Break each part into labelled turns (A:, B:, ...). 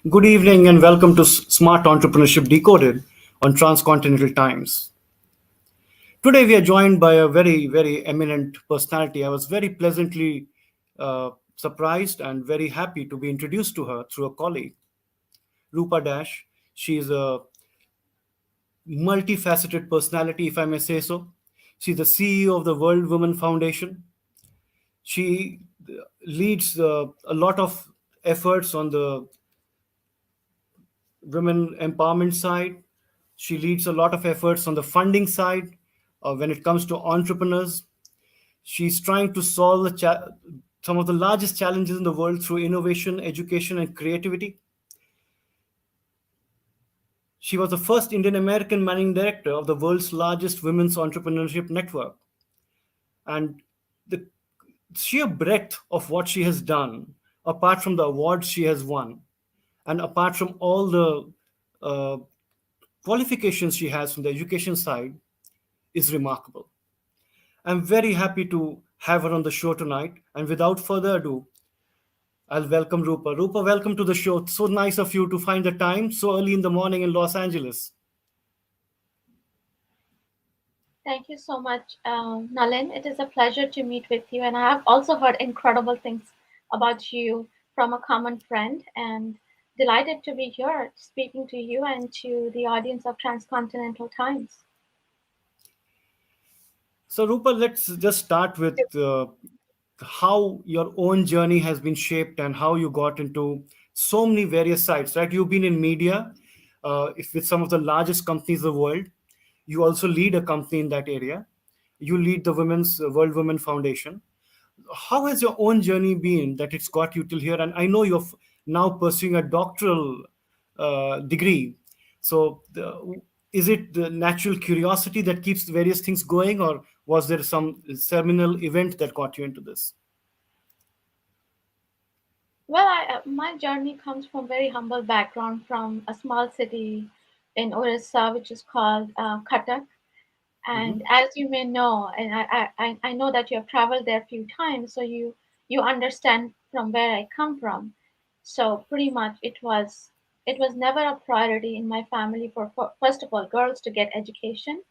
A: Good evening and welcome to Smart Entrepreneurship Decoded on Transcontinental Times. Today we are joined by a very eminent personality. I was very pleasantly surprised and very happy to be introduced to her through a colleague, Rupa Dash. She is a multifaceted personality, if I may say so. She's the CEO of the World Women Foundation. She leads a lot of efforts on the women empowerment side. She leads a lot of efforts on the funding side when it comes to entrepreneurs. She's trying to solve some of the largest challenges in the world through innovation, education, and creativity. She was the first Indian American managing director of the world's largest women's entrepreneurship network. And the sheer breadth of what she has done, apart from the awards she has won, and apart from all the uh, qualifications she has from the education side, is remarkable. I'm very happy to have her on the show tonight. And without further ado, I'll welcome Rupa. Rupa, welcome to the show. So nice of you to find the time so early in the morning in Los Angeles.
B: Thank you so much, Nalin. It is a pleasure to meet with you. And I have also heard incredible things about you from a common friend, and delighted to be here speaking to you and to the audience of Transcontinental Times.
A: So, Rupa, let's just start with how your own journey has been shaped and how you got into so many various sites, right? You've been in media, if with some of the largest companies in the world. You also lead a company in that area. You lead the Women's World Women Foundation. How has your own journey been that it's got you till here? And I know you're now pursuing a doctoral degree. So, is it the natural curiosity that keeps various things going, or was there some seminal event that got you into this?
B: Well, my journey comes from very humble background from a small city in Orissa, which is called Cuttack. And
A: Hmm.
B: as you may know, and I know that you have traveled there a few times, so you understand from where I come from. So pretty much it was never a priority in my family for first of all girls to get education,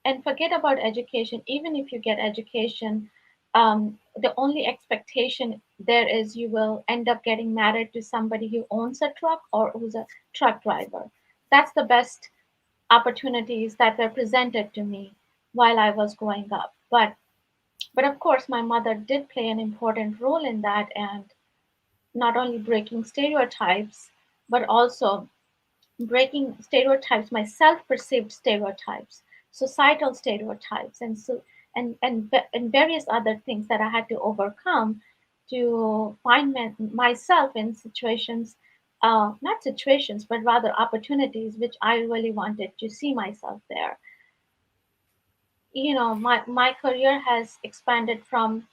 B: and forget about education. Even if you get education, the only expectation there is you will end up getting married to somebody who owns a truck or who's a truck driver. That's the best opportunities that were presented to me while I was growing up. But of course, my mother did play an important role in that, and not only breaking stereotypes, but also breaking stereotypes, my self-perceived stereotypes, societal stereotypes, and so and various other things that I had to overcome to find myself in situations, not situations, but rather opportunities which I really wanted to see myself there. My career has expanded from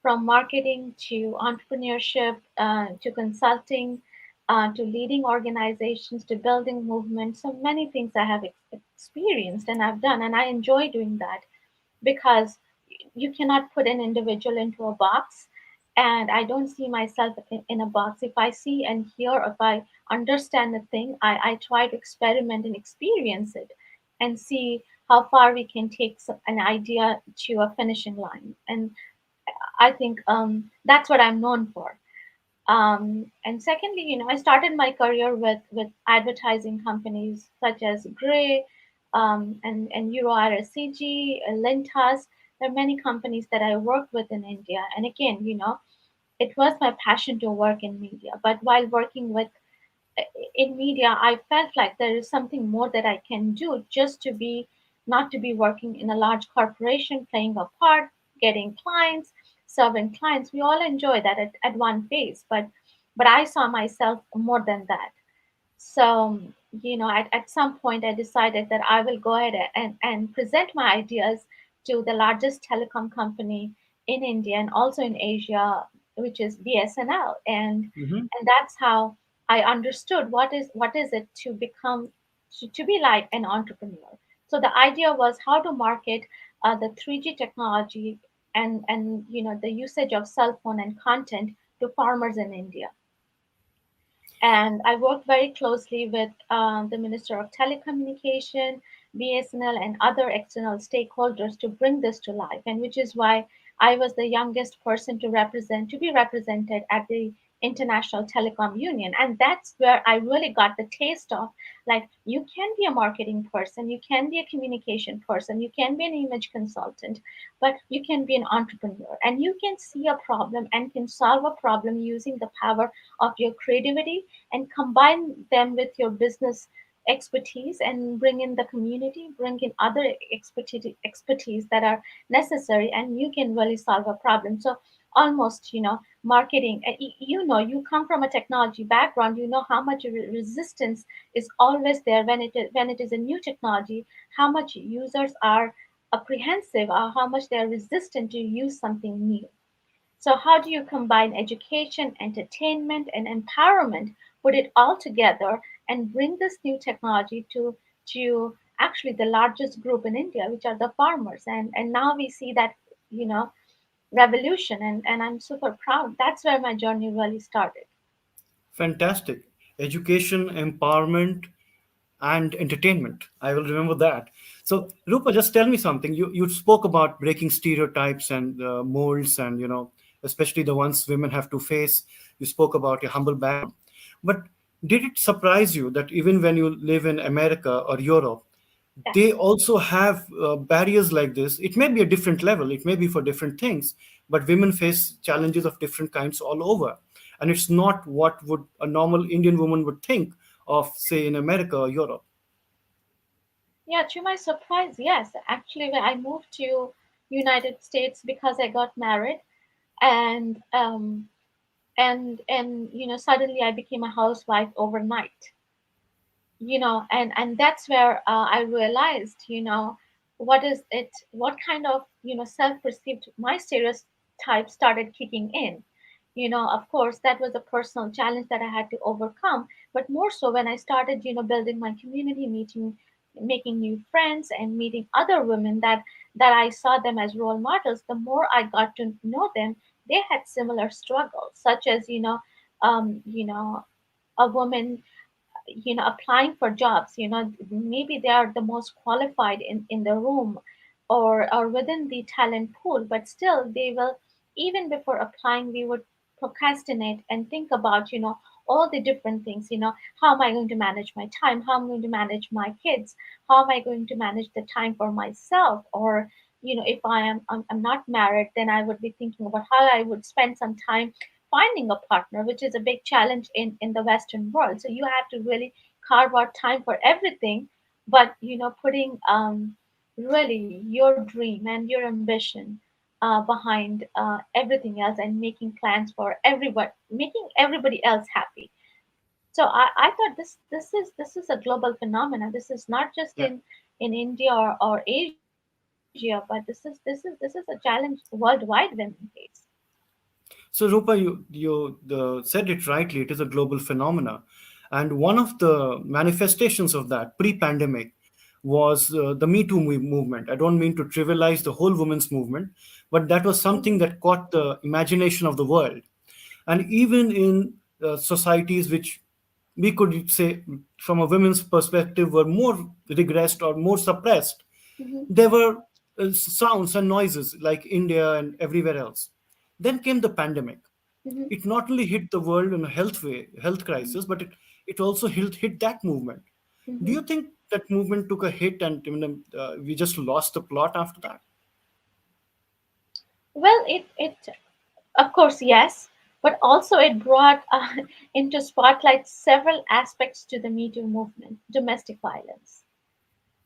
B: marketing to entrepreneurship, to consulting, to leading organizations, to building movements. So many things I have experienced and I've done, and I enjoy doing that because you cannot put an individual into a box. And I don't see myself in a box. If I see and hear, if I understand a thing, I try to experiment and experience it and see how far we can take an idea to a finishing line. And I think that's what I'm known for. And secondly, I started my career with advertising companies such as Gray, and Euro RSCG, Lintas. There are many companies that I worked with in India. And again, it was my passion to work in media. But while working in media, I felt like there is something more that I can do just to be not to be working in a large corporation, playing a part, getting clients, serving clients. We all enjoy that at one phase, but I saw myself more than that. So, at some point, I decided that I will go ahead and present my ideas to the largest telecom company in India and also in Asia, which is BSNL. And that's how I understood what is it to become to be like an entrepreneur. So the idea was how to market the 3G technology and the usage of cell phone and content to farmers in India. And I worked very closely with the Minister of Telecommunication, BSNL, and other external stakeholders to bring this to life. And which is why I was the youngest person to be represented at the International Telecom Union. And that's where I really got the taste of, like, you can be a marketing person, you can be a communication person, you can be an image consultant, but you can be an entrepreneur, and you can see a problem and can solve a problem using the power of your creativity and combine them with your business expertise and bring in the community, bring in other expertise that are necessary, and you can really solve a problem. So almost, marketing, you come from a technology background, you know how much resistance is always there when it is a new technology, how much users are apprehensive, or how much they are resistant to use something new. So, how do you combine education, entertainment, and empowerment, put it all together, and bring this new technology to actually the largest group in India, which are the farmers? And now we see that, you know, revolution, and I'm super proud. That's where my journey really started.
A: Fantastic. Education, empowerment, and entertainment. I will remember that. So, Rupa, just tell me something. You spoke about breaking stereotypes and molds, and especially the ones women have to face. You spoke about your humble background, but did it surprise you that even when you live in America or Europe, they
B: Yes.
A: also have barriers like this? It may be a different level, it may be for different things, but women face challenges of different kinds all over, and it's not what would a normal Indian woman would think of, say, in America or Europe.
B: Yeah, to my surprise, yes. Actually, when I moved to United States because I got married, and suddenly I became a housewife overnight. And that's where I realized, what kind of, self-perceived, my stereotype started kicking in. Of course, that was a personal challenge that I had to overcome, but more so when I started, building my community, making new friends, and meeting other women that I saw them as role models. The more I got to know them, they had similar struggles, such as, a woman, applying for jobs. Maybe they are the most qualified in the room, or within the talent pool, but still they will, even before applying, we would procrastinate and think about, all the different things. How am I going to manage my time, how I'm going to manage my kids, how am I going to manage the time for myself, or if I'm not married, then I would be thinking about how I would spend some time finding a partner, which is a big challenge in the Western world. So you have to really carve out time for everything, but putting really your dream and your ambition behind everything else, and making plans for everyone, making everybody else happy. So I thought this is a global phenomenon. This is not just
A: Yeah.
B: in India or Asia, but this is a challenge worldwide women face.
A: So, Rupa, you said it rightly. It is a global phenomena, and one of the manifestations of that pre-pandemic was the Me Too movement. I don't mean to trivialize the whole women's movement, but that was something
B: Hmm.
A: that caught the imagination of the world. And even in societies which we could say, from a women's perspective, were more regressed or more suppressed,
B: Hmm.
A: there were sounds and noises like India and everywhere else. Then came the pandemic.
B: Hmm.
A: It not only hit the world in a health crisis, but it also hit that movement. Do
B: Hmm.
A: you think that movement took a hit, and we just lost the plot after that?
B: Well, it of course, yes, but also it brought into spotlight several aspects to the Me Too movement: domestic violence,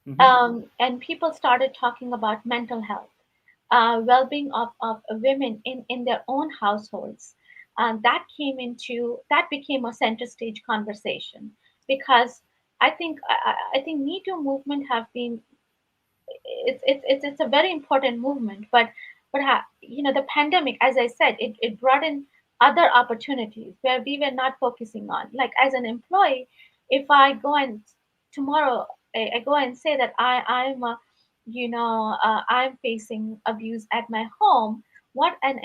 A: Hmm.
B: and people started talking about mental health, well-being of women in their own households. That became a center stage conversation, because I think Me Too movement have been, it's a very important movement, but the pandemic, as I said, it brought in other opportunities where we were not focusing on. Like, as an employee, if I go and tomorrow I go and say that I'm facing abuse at my home, what an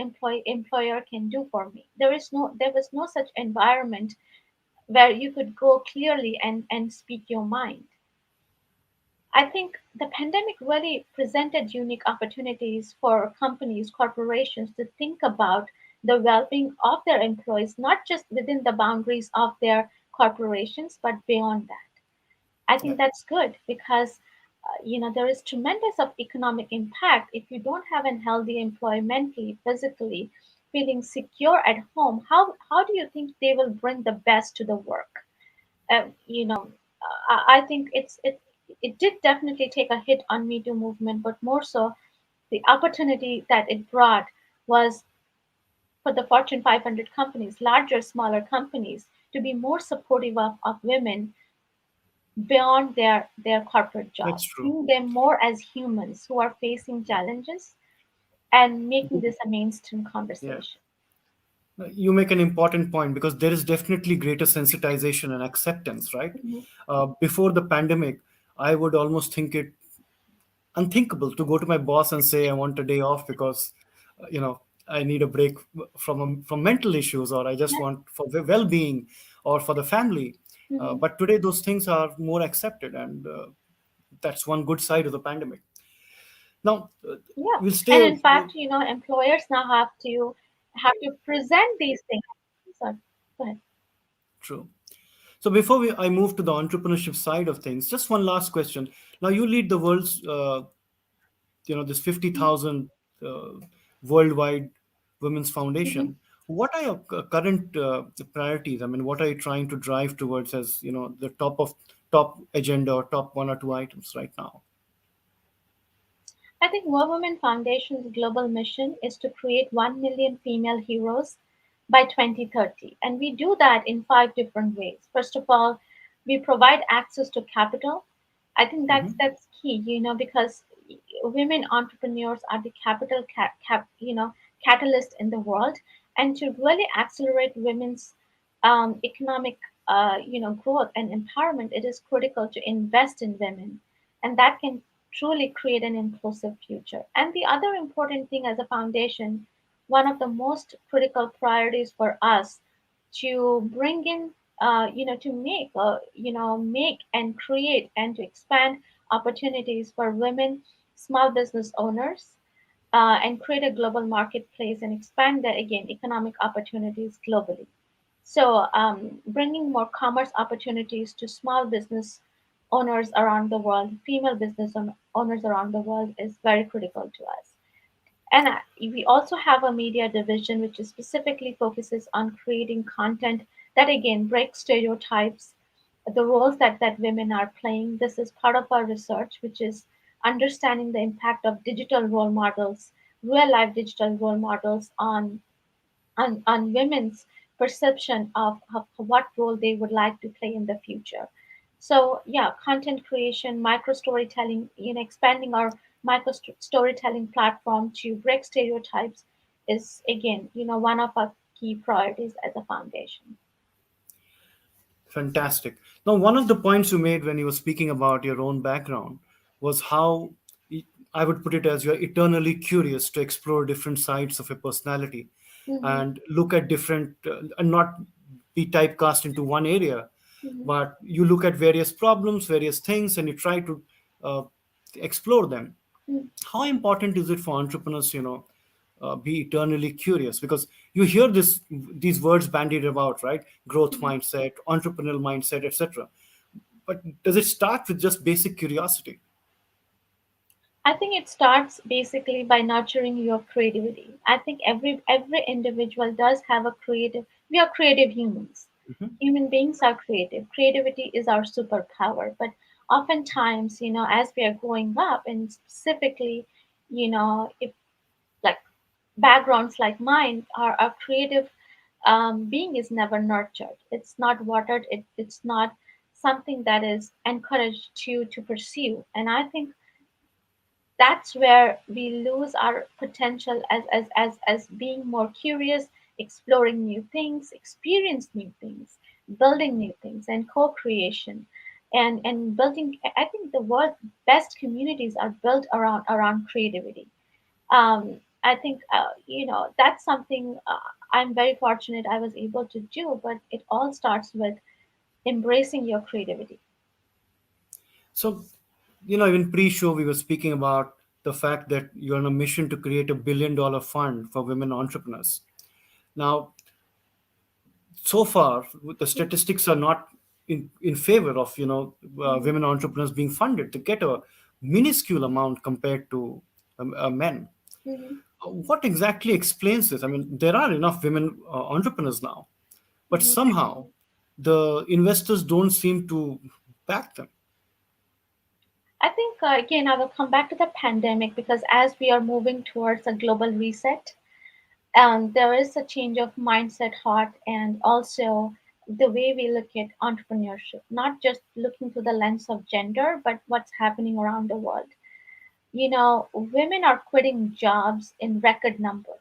B: employer can do for me? There was no such environment where you could go clearly and speak your mind. I think the pandemic really presented unique opportunities for companies, corporations to think about the well being of their employees, not just within the boundaries of their corporations, but beyond that. I
A: Yeah,
B: think that's good because there is tremendous of economic impact if you don't have an healthy employee mentally, physically, feeling secure at home. How do you think they will bring the best to the work? I think it did definitely take a hit on Me Too movement, but more so the opportunity that it brought was for the Fortune 500 companies, larger, smaller companies, to be more supportive of women beyond their corporate
A: that's
B: jobs,
A: true.
B: seeing them more as humans who are facing challenges and making this a mainstream
A: Yeah.
B: conversation.
A: You make an important point because there is definitely greater sensitization and acceptance, right?
B: Mhm,
A: Before the pandemic, I would almost think it unthinkable to go to my boss and say I want a day off because I need a break from mental issues, or I just
B: yeah,
A: want for well-being or for the family.
B: mhm,
A: But today those things are more accepted, and that's one good side of the pandemic. Now
B: yeah.
A: we'll
B: And
A: stay.
B: in fact, employers now have to present these things. Sorry, go ahead.
A: True. So before I move to the entrepreneurship side of things, just one last question. Now you lead the world's this
B: Mhm.
A: 50,000 worldwide women's
B: Mhm.
A: foundation. What are your current priorities? I mean, what are you trying to drive towards as the top agenda or top one or two items right now?
B: I think War Women Foundation's global mission is to create 1 million female heroes by 2030. And we do that in five different ways. First of all, we provide access to capital. I think
A: Hmm.
B: that's key, because women entrepreneurs are the capital catalyst in the world. And to really accelerate women's economic growth and empowerment, it is critical to invest in women, and that can truly create an inclusive future. And the other important thing as a foundation, one of the most critical priorities for us to bring in, to make and create and to expand opportunities for women, small business owners, and create a global marketplace and expand that again economic opportunities globally. So, bringing more commerce opportunities to small business owners around the world, female business owners around the world is very critical to us. And we also have a media division which is specifically focuses on creating content that again breaks stereotypes, the roles that women are playing. This is part of our research, which is understanding the impact of digital role models, real life digital role models on women's perception of what role they would like to play in the future. So yeah, content creation, micro storytelling, expanding our micro storytelling platform to break stereotypes is again, one of our key priorities as a foundation.
A: Fantastic. Now, one of the points you made when you were speaking about your own background was how I would put it as you're eternally curious to explore different sides of your personality
B: Mm-hmm,
A: and look at different, and not be typecast into one area,
B: mm-hmm,
A: but you look at various problems, various things, and you try to uh, explore them.
B: mm-hmm,
A: How important is it for entrepreneurs, be eternally curious? Because you hear these words bandied about, right? Growth
B: mm-hmm.
A: mindset, entrepreneurial mindset, etc. But does it start with just basic curiosity?
B: I think it starts basically by nurturing your creativity. I think every individual does have a creative. We are creative humans.
A: Mhm.
B: Human beings are creative. Creativity is our superpower. But oftentimes, as we are growing up, and specifically, if like backgrounds like mine, our creative being is never nurtured. It's not watered. It's not something that is encouraged to pursue. And I think that's where we lose our potential as being more curious, exploring new things, experience new things, building new things, and co-creation, and building. I think the world's best communities are built around creativity. I think that's something I'm very fortunate I was able to do, but it all starts with embracing your creativity.
A: So, even pre-show we were speaking about the fact that you're on a mission to create $1 billion fund for women entrepreneurs. Now, so far, the statistics are not in favor of
B: Mhm,
A: women entrepreneurs being funded. To get a minuscule amount compared to men.
B: mhm,
A: What exactly explains this? I mean, there are enough women entrepreneurs now, but
B: mhm.
A: somehow the investors don't seem to back them.
B: I think, again, I will come back to the pandemic because as we are moving towards a global reset, there is a change of mindset, heart, and also the way we look at entrepreneurship, not just looking through the lens of gender, but what's happening around the world. Women are quitting jobs in record number,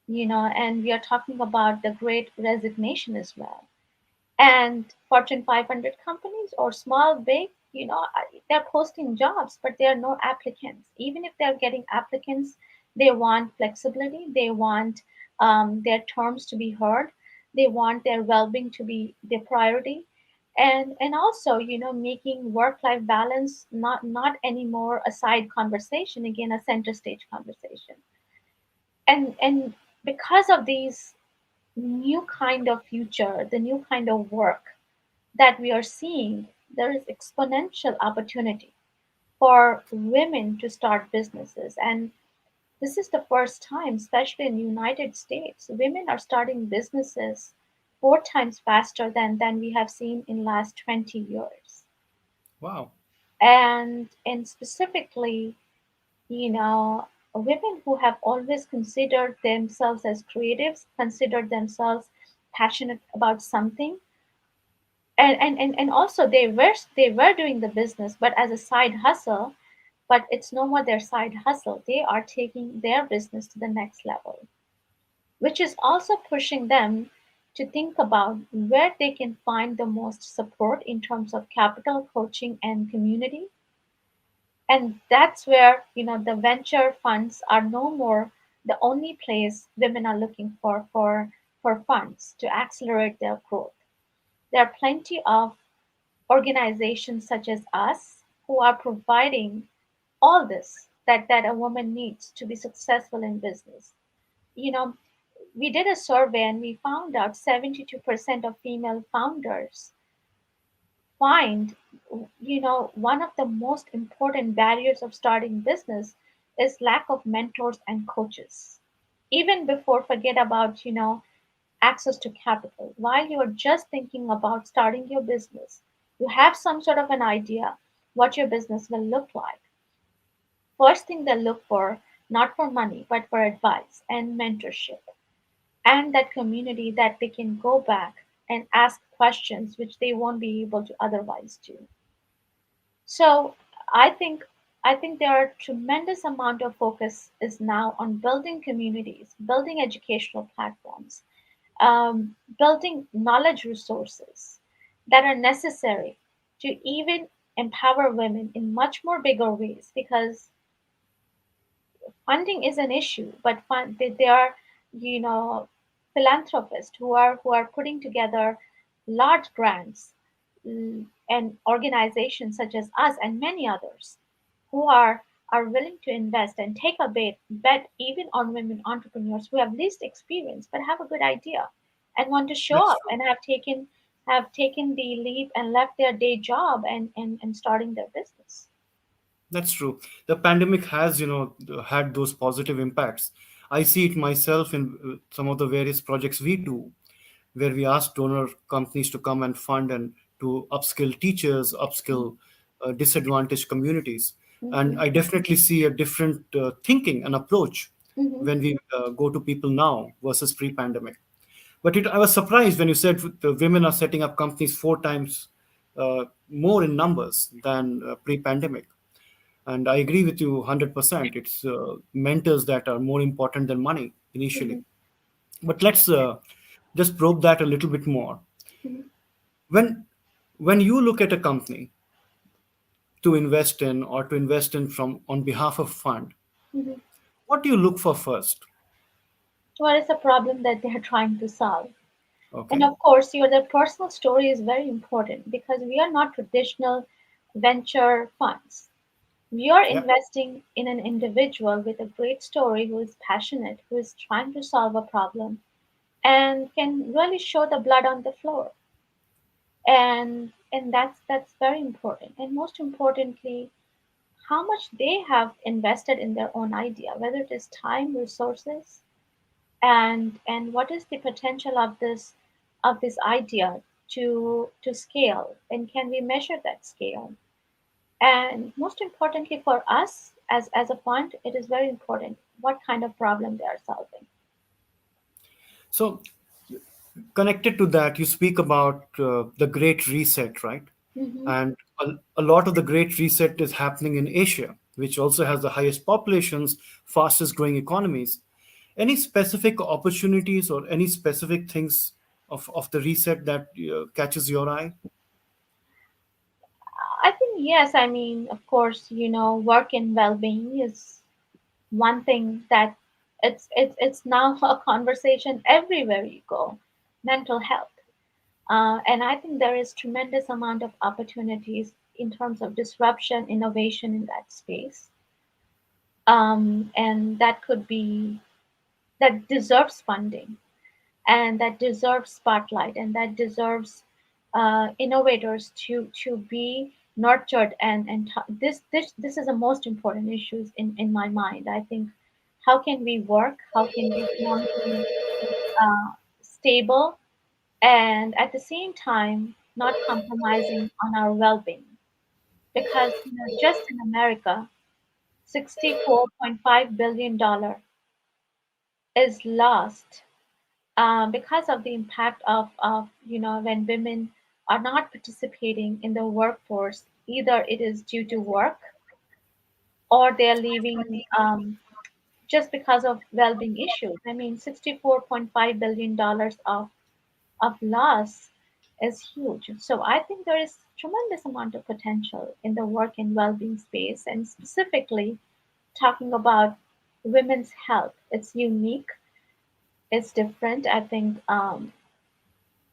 B: and we are talking about the great resignation as well. And Fortune 500 companies or small, big, they're posting jobs, but there are no applicants. Even if they're getting applicants, they want flexibility. They want their terms to be heard. They want their well-being to be their priority. And also, making work-life balance not anymore a side conversation, again, a center stage conversation. And because of these new kind of future, the new kind of work that we are seeing, there is exponential opportunity for women to start businesses. And this is the first time, especially in the United States, women are starting businesses 4 times faster than we have seen in last 20 years.
A: Wow.
B: And specifically, you know, women who have always considered themselves as creatives, considered themselves passionate about something, and also they were doing the business but as a side hustle, but it's no more their side hustle. They are taking their business to the next level, which is also pushing them to think about where they can find the most support in terms of capital, coaching, and community. And that's where the venture funds are no more the only place women are looking for funds to accelerate their growth. There are plenty of organizations such as us who are providing all this that a woman needs to be successful in business. You know, we did a survey and we found out 72% of female founders find, one of the most important barriers of starting business is lack of mentors and coaches. Even before, forget about, access to capital. While you are just thinking about starting your business, you have some sort of an idea what your business will look like. First thing they look for, not for money, but for advice and mentorship and that community that they can go back and ask questions which they won't be able to otherwise do. So I think I think there are tremendous amount of focus is now on building communities, building educational platforms, building knowledge resources that are necessary to even empower women in much more bigger ways because funding is an issue, but they are, you know, philanthropists who are putting together large grants, and organizations such as us and many others who are willing to invest and take a bet even on women entrepreneurs who have least experience but have a good idea and want to show
A: That's
B: up
A: true.
B: and have taken the leap and left their day job and starting their business.
A: That's true. The pandemic has, had those positive impacts. I see it myself in some of the various projects we do, where we ask donor companies to come and fund and to upskill teachers, upskill disadvantaged communities. And
B: Mm-hmm.
A: I definitely see a different thinking and approach
B: Mm-hmm.
A: when we go to people now versus pre-pandemic. But I was surprised when you said the women are setting up companies 4 times more in numbers than pre-pandemic. And I agree with you 100%. It's mentors that are more important than money
B: Mm-hmm.
A: initially. But let's just probe that a little bit more.
B: Mm-hmm.
A: When when you look at a company to invest in or to invest in from on behalf of fund,
B: Mm-hmm.
A: what do you look for first?
B: What is the problem that they are trying to solve? And
A: Okay.
B: of course, your the personal story is very important because we are not traditional venture funds. We are
A: Yeah.
B: investing in an individual with a great story who is passionate, who is trying to solve a problem, and can really show the blood on the floor. And that's very important. And most importantly, how much they have invested in their own idea, whether it is time, resources, and what is the potential of this idea to scale, and can we measure that scale? And most importantly for us as a fund, it is very important what kind of problem they are solving.
A: So connected to that, you speak about the Great Reset, right?
B: Hmm.
A: And a lot of the Great Reset is happening in Asia, which also has the highest populations, fastest growing economies. Any specific opportunities or any specific things of the reset that catches your eye?
B: I think yes. I mean, of course, work and well-being is one thing that it's now a conversation everywhere you go. Mental health. And I think there is tremendous amount of opportunities in terms of disruption, innovation in that space. And that could be that deserves funding, and that deserves spotlight, and that deserves innovators to be nurtured. And this is the most important issues in my mind. I think how can we work? How can we economically uh, stable, and at the same time not compromising on our well-being? Because just in America, $64.5 billion is lost because of the impact of when women are not participating in the workforce. Either it is due to work, or they're leaving just because of well-being issues. I mean, $64.5 billion of loss is huge. So I think there is tremendous amount of potential in the work and well-being space, and specifically talking about women's health. It's unique, it's different. I think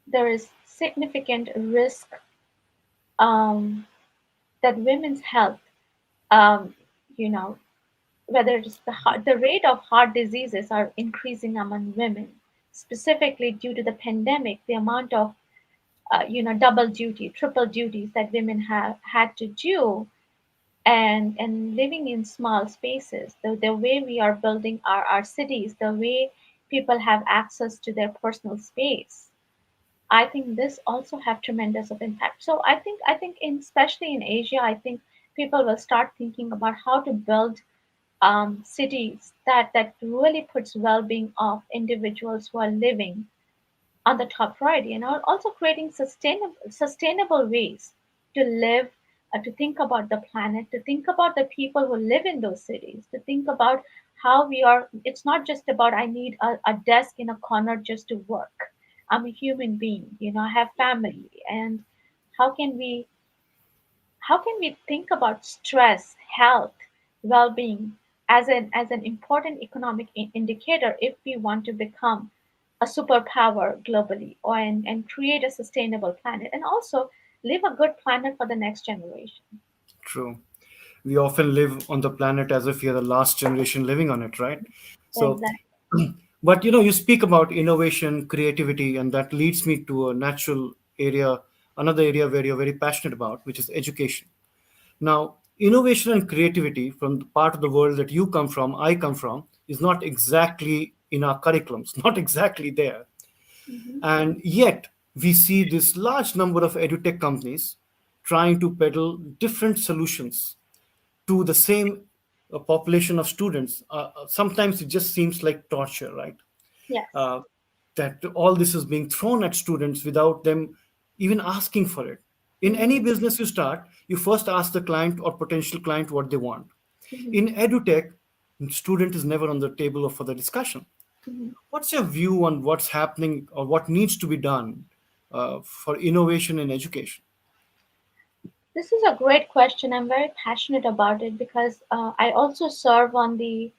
B: there is significant risk um, that women's health, um, you know, whether it's the rate of heart diseases are increasing among women, specifically due to the pandemic. The amount of double duty, triple duties that women have had to do, and living in small spaces, the way we are building our cities, the way people have access to their personal space. I think this also have tremendous of impact. So I think especially in Asia, I think people will start thinking about how to build cities that really puts well-being of individuals who are living on the top priority, and are also creating sustainable ways to live, to think about the planet, to think about the people who live in those cities, to think about how we are. It's not just about I need a desk in a corner just to work. I'm a human being, I have family. And how can we how can we think about stress, health, well-being as an important economic indicator if we want to become a superpower globally, and create a sustainable planet, and also leave a good planet for the next generation?
A: True. We often live on the planet as if we are the last generation living on it, right? So,
B: Exactly.
A: but you speak about innovation, creativity, and that leads me to a natural area, another area where you're very passionate about, which is education. Now, innovation and creativity from the part of the world that you come from, I come from, is not exactly in our curriculums, not exactly there.
B: Hmm.
A: And yet, we see this large number of edutech companies trying to peddle different solutions to the same population of students. Sometimes it just seems like torture, right?
B: Yes.
A: Uh, that all this is being thrown at students without them even asking for it. In any
B: Hmm.
A: business you start, you first ask the client or potential client what they want.
B: Hmm.
A: In edutech, student is never on the table for the discussion.
B: Hmm.
A: What's your view on what's happening or what needs to be done for innovation in education?
B: This is a great question. I'm very passionate about it because I also serve on the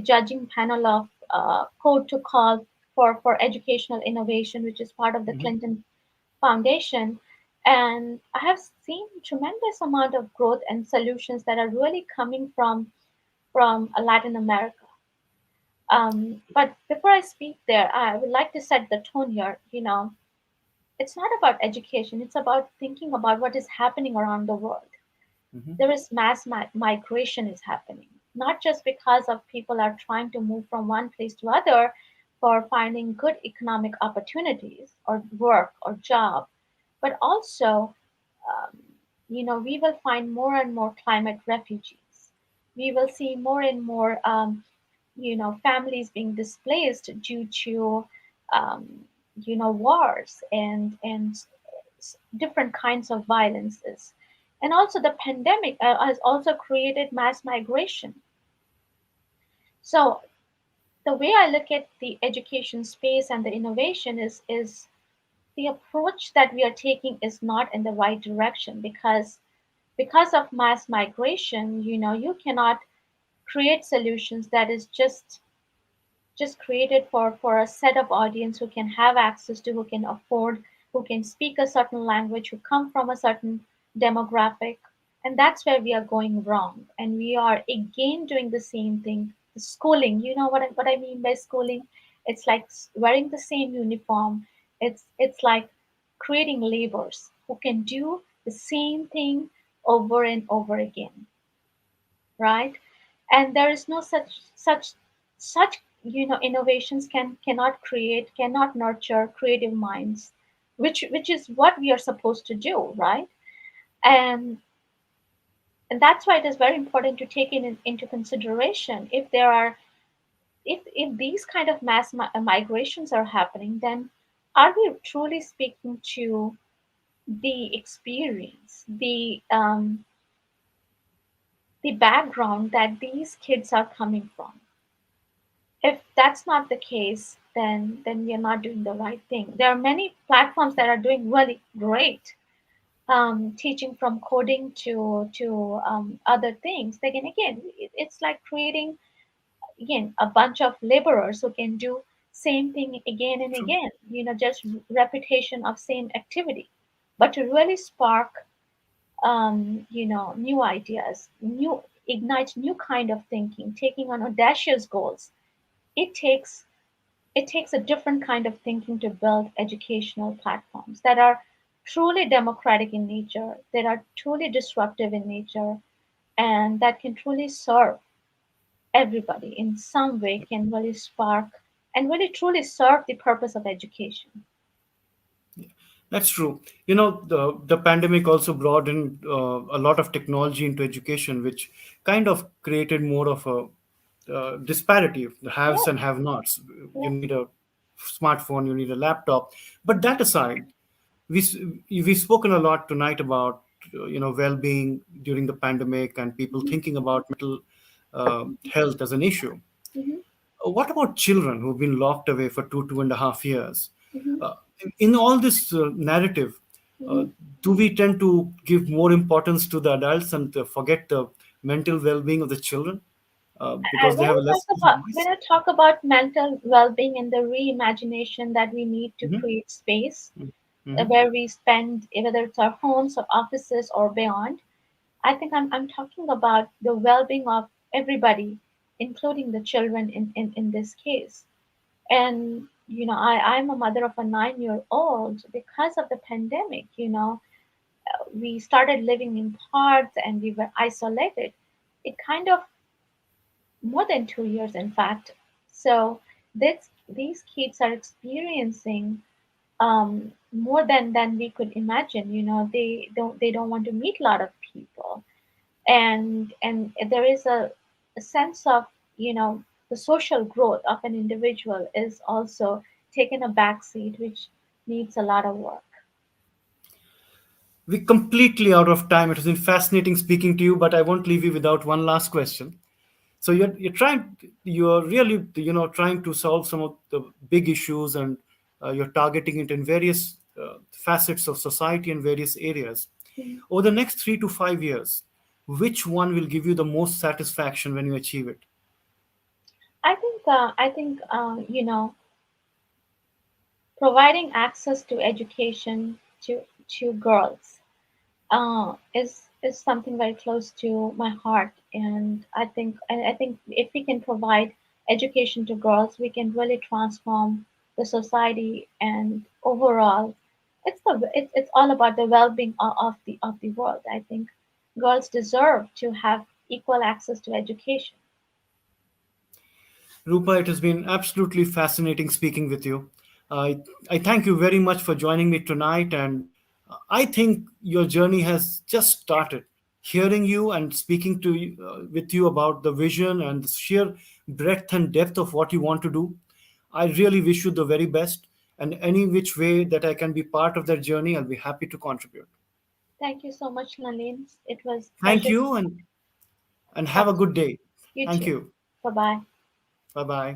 B: judging panel of Code to Call for educational innovation, which is part of the
A: Hmm.
B: Clinton Foundation. And I have seen tremendous amount of growth and solutions that are really coming from Latin America. But before I speak there, I would like to set the tone here. It's not about education, it's about thinking about what is happening around the world.
A: Hmm.
B: There is mass migration is happening, not just because of people are trying to move from one place to other for finding good economic opportunities or work or job, but also um, we will find more and more climate refugees. We will see more and more families being displaced due to um, wars and different kinds of violences. And also the pandemic has also created mass migration. So the way I look at the education space and the innovation is the approach that we are taking is not in the right direction, because of mass migration, you cannot create solutions that is just created for a set of audience who can have access to, who can afford, who can speak a certain language, who come from a certain demographic. And that's where we are going wrong. And we are again doing the same thing. The schooling, you know what I mean by schooling? It's like wearing the same uniform. It's like creating laborers who can do the same thing over and over again, right? And there is no such innovations cannot create, cannot nurture creative minds, which is what we are supposed to do, right? And and that's why it is very important to take into consideration, if there are, if these kind of mass migrations are happening, then are we truly speaking to the experience, the background that these kids are coming from? If that's not the case, then we are not doing the right thing. There are many platforms that are doing really great, teaching from coding to other things. Again, it's like creating again a bunch of laborers who can do same thing again and
A: True.
B: again. Just repetition of same activity. But to really spark, new ideas, new ignite new kind of thinking, taking on audacious goals, it takes it takes a different kind of thinking to build educational platforms that are truly democratic in nature, that are truly disruptive in nature, and that can truly serve everybody in some way, can really spark and really truly serve the purpose of education.
A: That's true. The pandemic also brought in a lot of technology into education, which kind of created more of a disparity of the haves
B: Yes,
A: and have-nots. You
B: yes.
A: need a smartphone, you need a laptop. But that aside, we've spoken a lot tonight about well-being during the pandemic and people
B: Hmm.
A: thinking about mental health as an issue.
B: Hmm.
A: What about children who've been locked away for 2.5 years?
B: Hmm.
A: In all this narrative,
B: Hmm.
A: uh, do we tend to give more importance to the adults and forget the mental well-being of the children because they have a less
B: When
A: voice?
B: I talk about mental well-being and the reimagination that we need to
A: Hmm.
B: create space
A: Hmm.
B: where we spend, whether it's our homes or offices or beyond, I think I'm talking about the well-being of everybody, including the children in this case. And I'm a mother of a 9-year-old. Because of the pandemic, we started living in parks and we were isolated. It kind of more than 2 years, in fact. So these kids are experiencing more than we could imagine. They don't want to meet a lot of people, and there is a sense of the social growth of an individual is also taken a back seat, which needs a lot of work.
A: We're completely out of time. It has been fascinating speaking to you, but I won't leave you without one last question. So you're really trying to solve some of the big issues, and you're targeting it in various facets of society and various areas.
B: Mhm.
A: Over the next 3 to 5 years, which one will give you the most satisfaction when you achieve it?
B: I think providing access to education to girls is something very close to my heart, and I think if we can provide education to girls, we can really transform the society, and overall, it's all about the well-being of the world. I think girls deserve to have equal access to education.
A: Rupa, it has been absolutely fascinating speaking with you. I, I thank you very much for joining me tonight, and I think your journey has just started. Hearing you and speaking to you, with you about the vision and the sheer breadth and depth of what you want to do, I really wish you the very best. And any which way that I can be part of that journey, I'll be happy to contribute.
B: Thank you so much, Nalin. It was a
A: Thank
B: pleasure
A: you, and have
B: talking
A: a
B: to
A: good day.
B: you
A: Thank
B: too.
A: you.
B: Bye bye.
A: Bye bye.